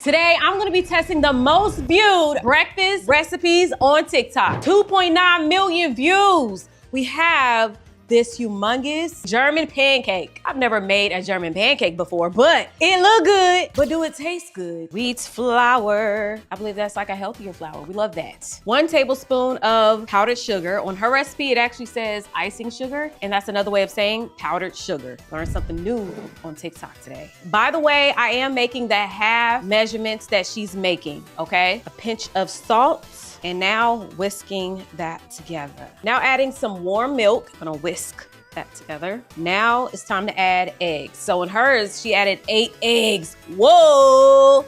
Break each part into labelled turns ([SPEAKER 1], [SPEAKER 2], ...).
[SPEAKER 1] Today, I'm gonna be testing the most viewed breakfast recipes on TikTok. 2.9 million views. We have this humongous German pancake. I've never made a German pancake before, but it look good. But do it taste good? Wheat flour. I believe that's like a healthier flour. We love that. 1 tablespoon of powdered sugar. On her recipe, it actually says icing sugar, and that's another way of saying powdered sugar. Learned something new on TikTok today. By the way, I am making the half measurements that she's making, okay? A pinch of salt. And now whisking that together. Now adding some warm milk. I'm gonna whisk that together. Now it's time to add eggs. So in hers, she added 8 eggs. Whoa!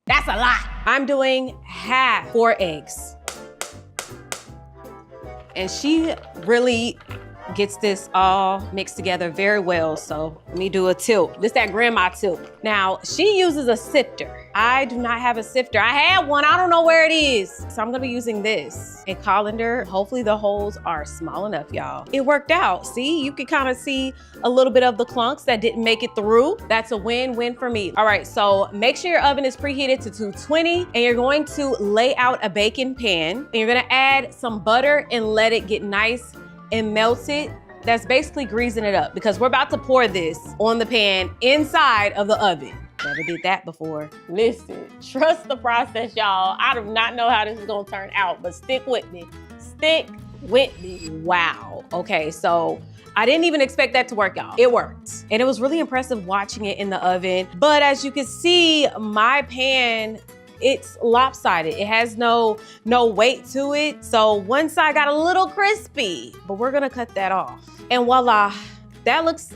[SPEAKER 1] That's a lot. I'm doing half 4 eggs. And she really gets this all mixed together very well. So let me do a tilt. This that grandma tilt. Now, she uses a sifter. I do not have a sifter. I had one, I don't know where it is. So I'm gonna be using this, a colander. Hopefully the holes are small enough, y'all. It worked out, see? You can kind of see a little bit of the clunks that didn't make it through. That's a win-win for me. All right, so make sure your oven is preheated to 220 and you're going to lay out a baking pan and you're gonna add some butter and let it get nice and melted. That's basically greasing it up because we're about to pour this on the pan inside of the oven. Never did that before. Listen, trust the process, y'all. I do not know how this is gonna turn out, but stick with me. Stick with me. Wow. Okay, so I didn't even expect that to work, y'all. It worked. And it was really impressive watching it in the oven. But as you can see, my pan, it's lopsided. It has no weight to it. So one side got a little crispy, but we're gonna cut that off. And voila, that looks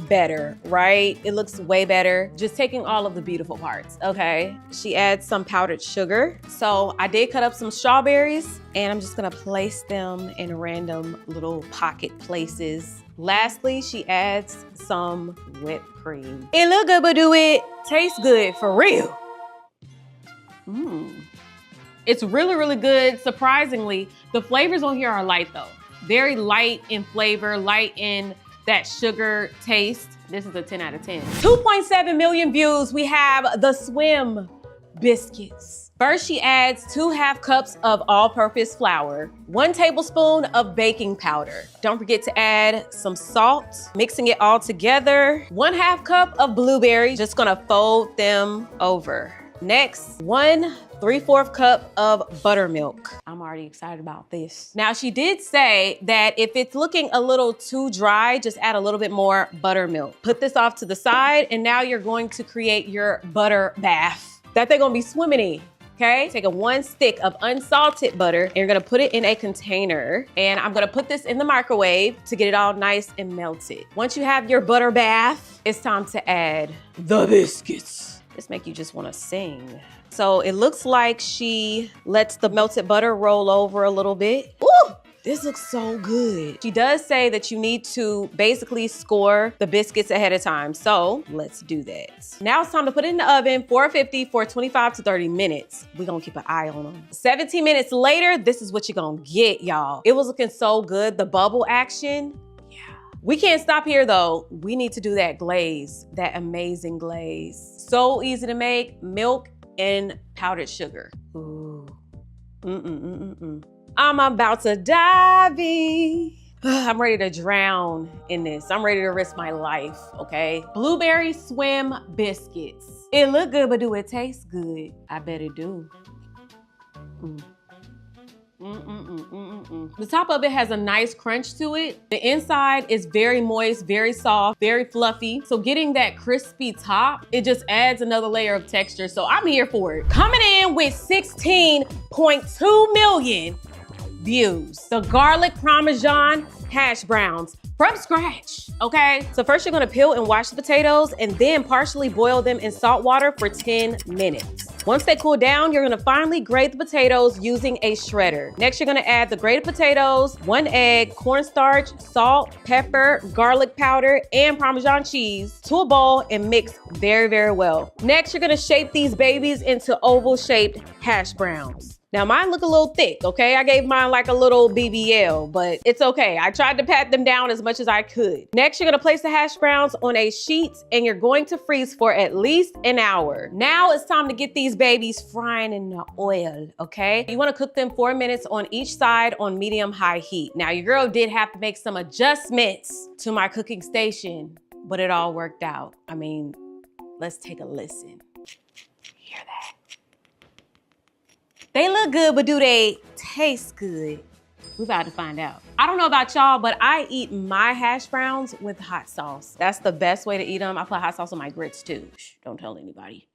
[SPEAKER 1] better, right? It looks way better. Just taking all of the beautiful parts, okay? She adds some powdered sugar. So I did cut up some strawberries and I'm just gonna place them in random little pocket places. Lastly, she adds some whipped cream. It look good, but do it taste good for real? It's really, really good. Surprisingly, the flavors on here are light though. Very light in flavor, light in that sugar taste. This is a 10 out of 10. 2.7 million views. We have the Swim biscuits. First, she adds 2 half cups of all-purpose flour, 1 tablespoon of baking powder. Don't forget to add some salt, mixing it all together. 1 half cup of blueberries, just gonna fold them over. Next, 1 3/4 cup of buttermilk. I'm already excited about this. Now, she did say that if it's looking a little too dry, just add a little bit more buttermilk. Put this off to the side, and now you're going to create your butter bath that they're gonna be swimming in. Okay, take 1 stick of unsalted butter and you're gonna put it in a container. And I'm gonna put this in the microwave to get it all nice and melted. Once you have your butter bath, it's time to add the biscuits. This make you just wanna sing. So it looks like she lets the melted butter roll over a little bit. Ooh, this looks so good. She does say that you need to basically score the biscuits ahead of time. So let's do that. Now it's time to put it in the oven, 450 for 25 to 30 minutes. We're gonna keep an eye on them. 17 minutes later, this is what you're gonna get, y'all. It was looking so good. The bubble action, yeah. We can't stop here though. We need to do that glaze, that amazing glaze. So easy to make, milk and powdered sugar. Ooh. I'm about to dive in. I'm ready to drown in this. I'm ready to risk my life, okay? Blueberry Swim biscuits. It look good, but do it taste good? I bet it do. The top of it has a nice crunch to it. The inside is very moist, very soft, very fluffy. So getting that crispy top, it just adds another layer of texture. So I'm here for it. Coming in with 16.2 million views. The garlic parmesan hash browns from scratch, okay? So first you're gonna peel and wash the potatoes and then partially boil them in salt water for 10 minutes. Once they cool down, you're gonna finally grate the potatoes using a shredder. Next, you're gonna add the grated potatoes, 1 egg, cornstarch, salt, pepper, garlic powder, and Parmesan cheese to a bowl and mix very, very well. Next, you're gonna shape these babies into oval-shaped hash browns. Now mine look a little thick, okay? I gave mine like a little BBL, but it's okay. I tried to pat them down as much as I could. Next, you're gonna place the hash browns on a sheet and you're going to freeze for at least an hour. Now it's time to get these babies frying in the oil, okay? You wanna cook them 4 minutes on each side on medium-high heat. Now your girl did have to make some adjustments to my cooking station, but it all worked out. I mean, let's take a listen. Hear that? They look good, but do they taste good? We about to find out. I don't know about y'all, but I eat my hash browns with hot sauce. That's the best way to eat them. I put hot sauce on my grits too. Shh, don't tell anybody.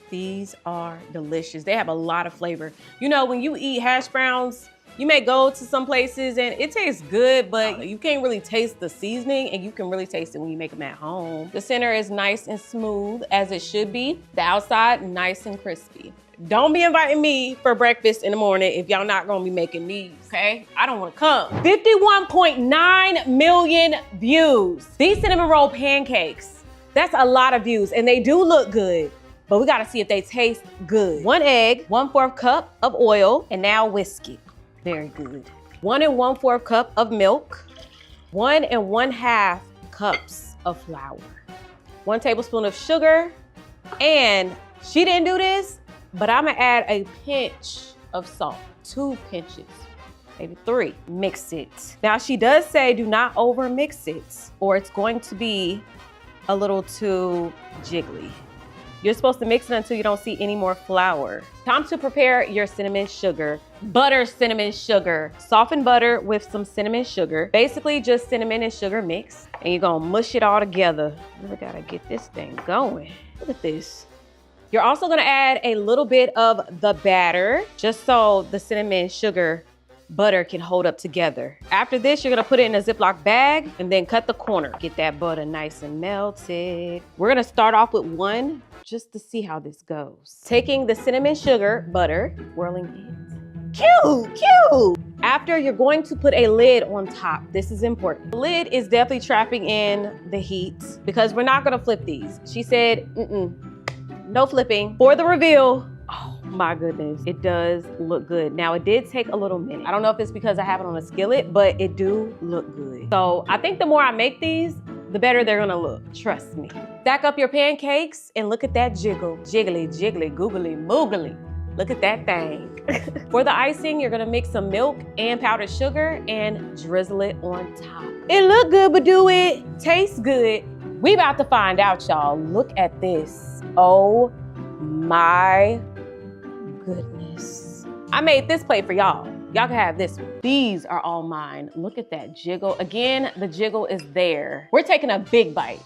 [SPEAKER 1] These are delicious. They have a lot of flavor. You know, when you eat hash browns, you may go to some places and it tastes good, but you can't really taste the seasoning, and you can really taste it when you make them at home. The center is nice and smooth, as it should be. The outside, nice and crispy. Don't be inviting me for breakfast in the morning if y'all not gonna be making these, okay? I don't wanna come. 51.9 million views. These cinnamon roll pancakes, that's a lot of views, and they do look good, but we gotta see if they taste good. 1 egg, 1/4 cup of oil, and now whisk it. Very good. 1 1/4 cup of milk, 1 1/2 cups of flour, 1 tablespoon of sugar, and she didn't do this, but I'm gonna add a pinch of salt, 2 pinches, maybe 3. Mix it. Now she does say do not over mix it or it's going to be a little too jiggly. You're supposed to mix it until you don't see any more flour. Time to prepare your cinnamon sugar. Butter cinnamon sugar. Soften butter with some cinnamon sugar. Basically just cinnamon and sugar mix. And you're gonna mush it all together. Really gotta get this thing going. Look at this. You're also gonna add a little bit of the batter, just so the cinnamon sugar butter can hold up together. After this, you're gonna put it in a Ziploc bag and then cut the corner. Get that butter nice and melted. We're gonna start off with 1 just to see how this goes. Taking the cinnamon sugar butter, whirling it. Cute. After, you're going to put a lid on top. This is important. The lid is definitely trapping in the heat because we're not gonna flip these. She said, no flipping. For the reveal, oh my goodness, it does look good. Now it did take a little minute. I don't know if it's because I have it on a skillet, but it do look good. So I think the more I make these, the better they're gonna look, trust me. Stack up your pancakes and look at that jiggle. Jiggly, jiggly, googly, moogly. Look at that thing. For the icing, you're gonna mix some milk and powdered sugar and drizzle it on top. It look good, but do it taste good? We about to find out, y'all. Look at this. Oh my goodness. I made this plate for y'all. Y'all can have this one. These are all mine. Look at that jiggle. Again, the jiggle is there. We're taking a big bite.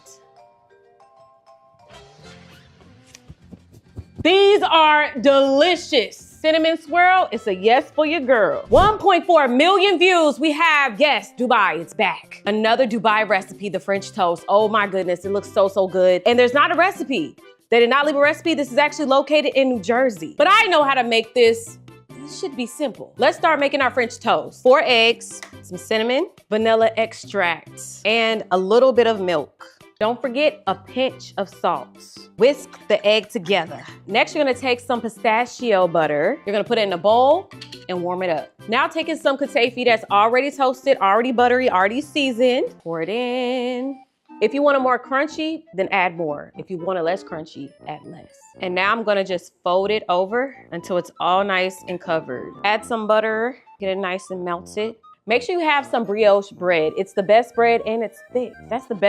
[SPEAKER 1] These are delicious. Cinnamon swirl, it's a yes for your girl. 1.4 million views. We have, yes, Dubai, it's back. Another Dubai recipe, the French toast. Oh my goodness, it looks so, so good. And there's not a recipe. They did not leave a recipe. This is actually located in New Jersey. But I know how to make this. This should be simple. Let's start making our French toast. 4 eggs, some cinnamon, vanilla extract, and a little bit of milk. Don't forget a pinch of salt. Whisk the egg together. Next, you're gonna take some pistachio butter. You're gonna put it in a bowl and warm it up. Now taking some katafi that's already toasted, already buttery, already seasoned. Pour it in. If you want it more crunchy, then add more. If you want it less crunchy, add less. And now I'm gonna just fold it over until it's all nice and covered. Add some butter, get it nice and melted. Make sure you have some brioche bread. It's the best bread and it's thick. That's the best.